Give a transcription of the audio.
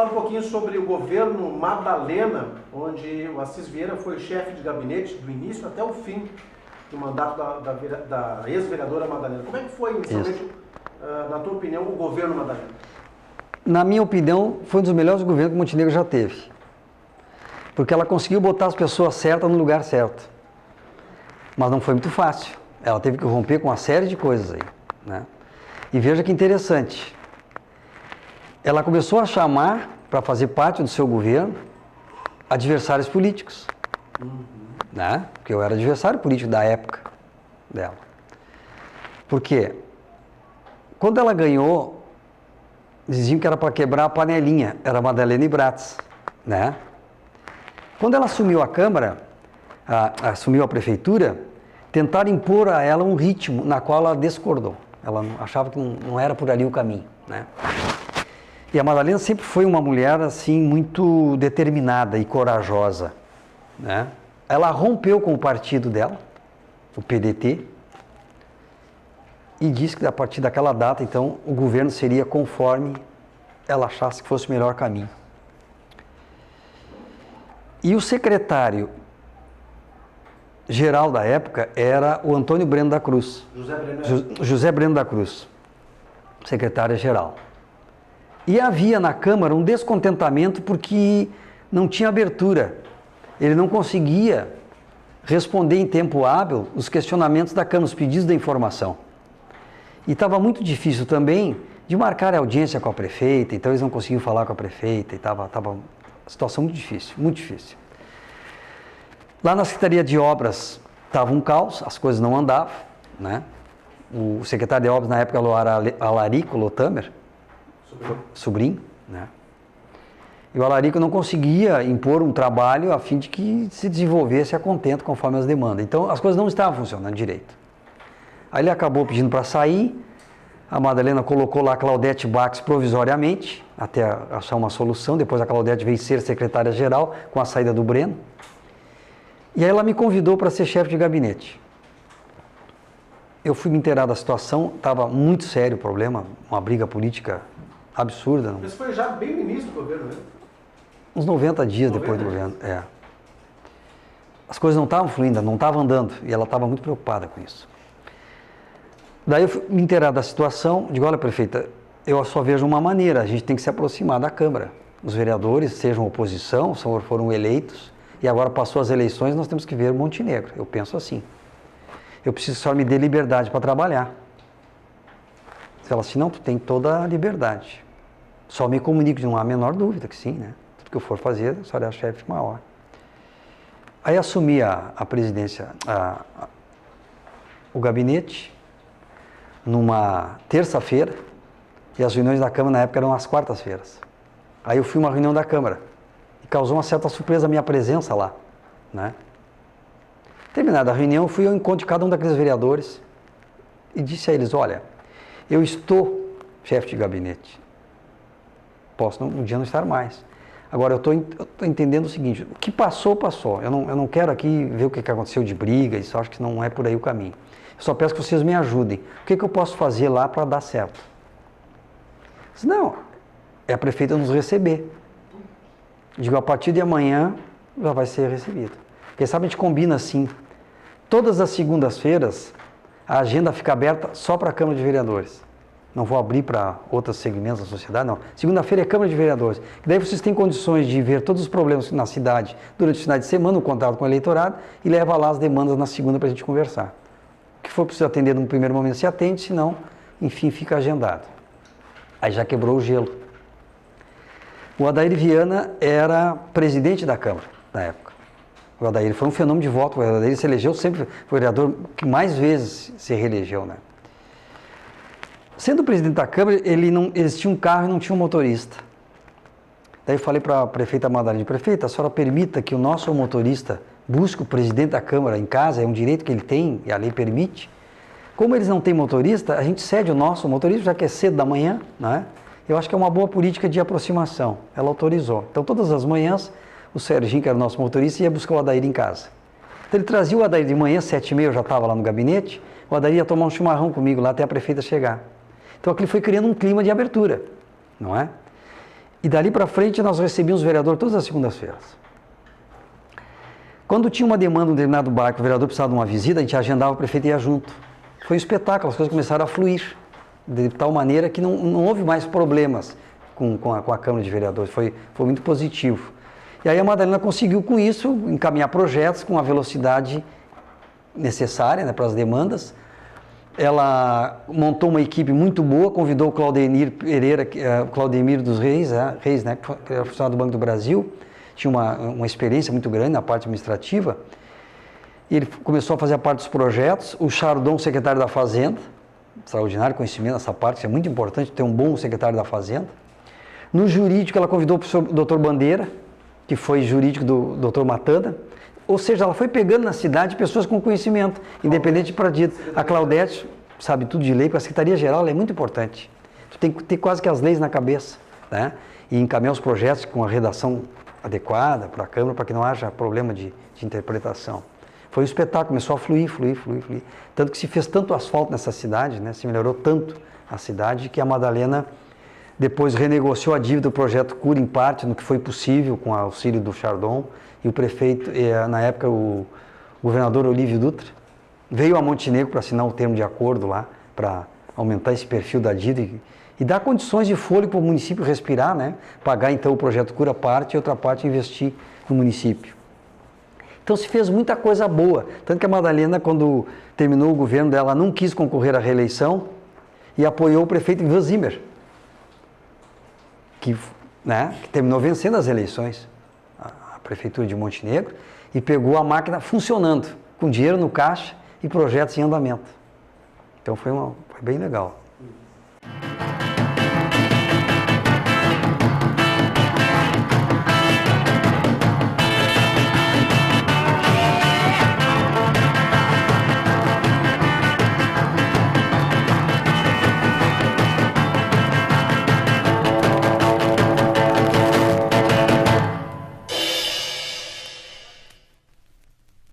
falar um pouquinho sobre o governo Madalena, onde o Assis Vieira foi chefe de gabinete do início até o fim do mandato da ex-vereadora Madalena. Como é que foi, inicialmente, na tua opinião, o governo Madalena? Na minha opinião, foi um dos melhores governos que o Montenegro já teve. Porque ela conseguiu botar as pessoas certas no lugar certo. Mas não foi muito fácil. Ela teve que romper com uma série de coisas aí, né? E veja que interessante. Ela começou a chamar, para fazer parte do seu governo, adversários políticos. Né? Porque eu era adversário político da época dela. Por quê? Quando ela ganhou, diziam que era para quebrar a panelinha, era Madalena e Bratz, né? Quando ela assumiu a Câmara, assumiu a Prefeitura, tentaram impor a ela um ritmo na qual ela discordou. Ela achava que não era por ali o caminho, né? E a Madalena sempre foi uma mulher, assim, muito determinada e corajosa, né? Ela rompeu com o partido dela, o PDT, e disse que a partir daquela data, então, o governo seria conforme ela achasse que fosse o melhor caminho. E o secretário geral da época era o Antônio Breno da Cruz. José Breno da Cruz, secretário-geral. E havia na Câmara um descontentamento porque não tinha abertura. Ele não conseguia responder em tempo hábil os questionamentos da Câmara, os pedidos de informação. E estava muito difícil também de marcar a audiência com a prefeita, então eles não conseguiam falar com a prefeita, e estava uma situação muito difícil, muito difícil. Lá na Secretaria de Obras estava um caos, as coisas não andavam, né? O secretário de Obras na época era Alarico Lotamer, sobrinho, né? E o Alarico não conseguia impor um trabalho a fim de que se desenvolvesse a contento conforme as demandas. Então as coisas não estavam funcionando direito. Aí ele acabou pedindo para sair, a Madalena colocou lá a Claudete Bax provisoriamente, até achar uma solução, depois a Claudete veio ser secretária-geral com a saída do Breno. E aí ela me convidou para ser chefe de gabinete. Eu fui me inteirar da situação, estava muito sério o problema, uma briga política absurda. Mas foi já bem no início do governo, né? Uns 90 dias depois do governo, As coisas não estavam fluindo, não estavam andando, e ela estava muito preocupada com isso. Daí eu fui me inteirar da situação, digo, olha, prefeita, eu só vejo uma maneira, a gente tem que se aproximar da Câmara. Os vereadores, sejam oposição, foram eleitos, e agora passou as eleições, nós temos que ver Montenegro. Eu penso assim. Eu preciso só me dê liberdade para trabalhar. Ela disse, não, tu tem toda a liberdade. Só me comunique, não há a menor dúvida que sim, né? Tudo que eu for fazer, só é a chefe maior. Aí assumi a presidência, o gabinete, numa terça-feira, e as reuniões da Câmara na época eram às quartas-feiras. Aí eu fui a uma reunião da Câmara, e causou uma certa surpresa a minha presença lá, né? Terminada a reunião, fui ao encontro de cada um daqueles vereadores, e disse a eles, olha, eu estou chefe de gabinete, posso um dia não estar mais. Agora, eu estou entendendo o seguinte, o que passou, passou. Eu não quero aqui ver o que aconteceu de briga, isso acho que não é por aí o caminho. Eu só peço que vocês me ajudem. O que eu posso fazer lá para dar certo? Eu disse, não, é a prefeita nos receber. Digo, a partir de amanhã já vai ser recebido. Porque sabe, a gente combina assim, todas as segundas-feiras a agenda fica aberta só para a Câmara de Vereadores. Não vou abrir para outros segmentos da sociedade, não. Segunda-feira é Câmara de Vereadores. E daí vocês têm condições de ver todos os problemas na cidade durante o final de semana, o contato com o eleitorado, e leva lá as demandas na segunda para a gente conversar. O que for preciso atender no primeiro momento se atende, senão, enfim, fica agendado. Aí já quebrou o gelo. O Adair Viana era presidente da Câmara na época. O Adair foi um fenômeno de voto. O Adair se elegeu sempre, foi o vereador que mais vezes se reelegeu, né? Sendo presidente da Câmara, eles tinham um carro e não tinham um motorista. Daí eu falei para a prefeita Madalena, prefeita, a senhora permita que o nosso motorista busque o presidente da Câmara em casa, é um direito que ele tem e a lei permite. Como eles não têm motorista, a gente cede o nosso motorista, já que é cedo da manhã, né? Eu acho que é uma boa política de aproximação. Ela autorizou. Então, todas as manhãs, o Serginho, que era o nosso motorista, ia buscar o Adair em casa. Então, ele trazia o Adair de manhã, 7h30, eu já estava lá no gabinete, o Adair ia tomar um chimarrão comigo lá até a prefeita chegar. Então, aquilo foi criando um clima de abertura, não é? E dali para frente nós recebíamos o vereador todas as segundas-feiras. Quando tinha uma demanda em um determinado bairro, o vereador precisava de uma visita, a gente agendava, o prefeito ia junto. Foi um espetáculo, as coisas começaram a fluir, de tal maneira que não houve mais problemas com a Câmara de Vereadores, foi muito positivo. E aí a Madalena conseguiu com isso encaminhar projetos com a velocidade necessária, né, para as demandas. Ela montou uma equipe muito boa, convidou o Claudemir Pereira, Claudemir dos Reis, né, que era funcionário do Banco do Brasil, tinha uma experiência muito grande na parte administrativa. Ele começou a fazer a parte dos projetos. O Chardon, secretário da Fazenda, extraordinário conhecimento nessa parte, é muito importante ter um bom secretário da Fazenda. No jurídico, ela convidou o professor Dr. Bandeira, que foi jurídico do Dr. Matanda. Ou seja, ela foi pegando na cidade pessoas com conhecimento, independente de partido. A Claudete sabe tudo de lei, porque a Secretaria-Geral é muito importante. Tu tem que ter quase que as leis na cabeça, né? E encaminhar os projetos com a redação adequada para a Câmara, para que não haja problema de interpretação. Foi um espetáculo, começou a fluir. Tanto que se fez tanto asfalto nessa cidade, né? Se melhorou tanto a cidade, que a Madalena depois renegociou a dívida do projeto Cura em parte, no que foi possível, com o auxílio do Chardon. E o prefeito, na época, o governador Olívio Dutra, veio a Montenegro para assinar um termo de acordo lá, para aumentar esse perfil da dívida e dar condições de fôlego para o município respirar, né? Pagar então o projeto Cura parte e outra parte investir no município. Então se fez muita coisa boa, tanto que a Madalena, quando terminou o governo dela, não quis concorrer à reeleição e apoiou o prefeito Ivan Zimmer, que terminou vencendo as eleições, a prefeitura de Montenegro, e pegou a máquina funcionando, com dinheiro no caixa e projetos em andamento. Então foi bem legal.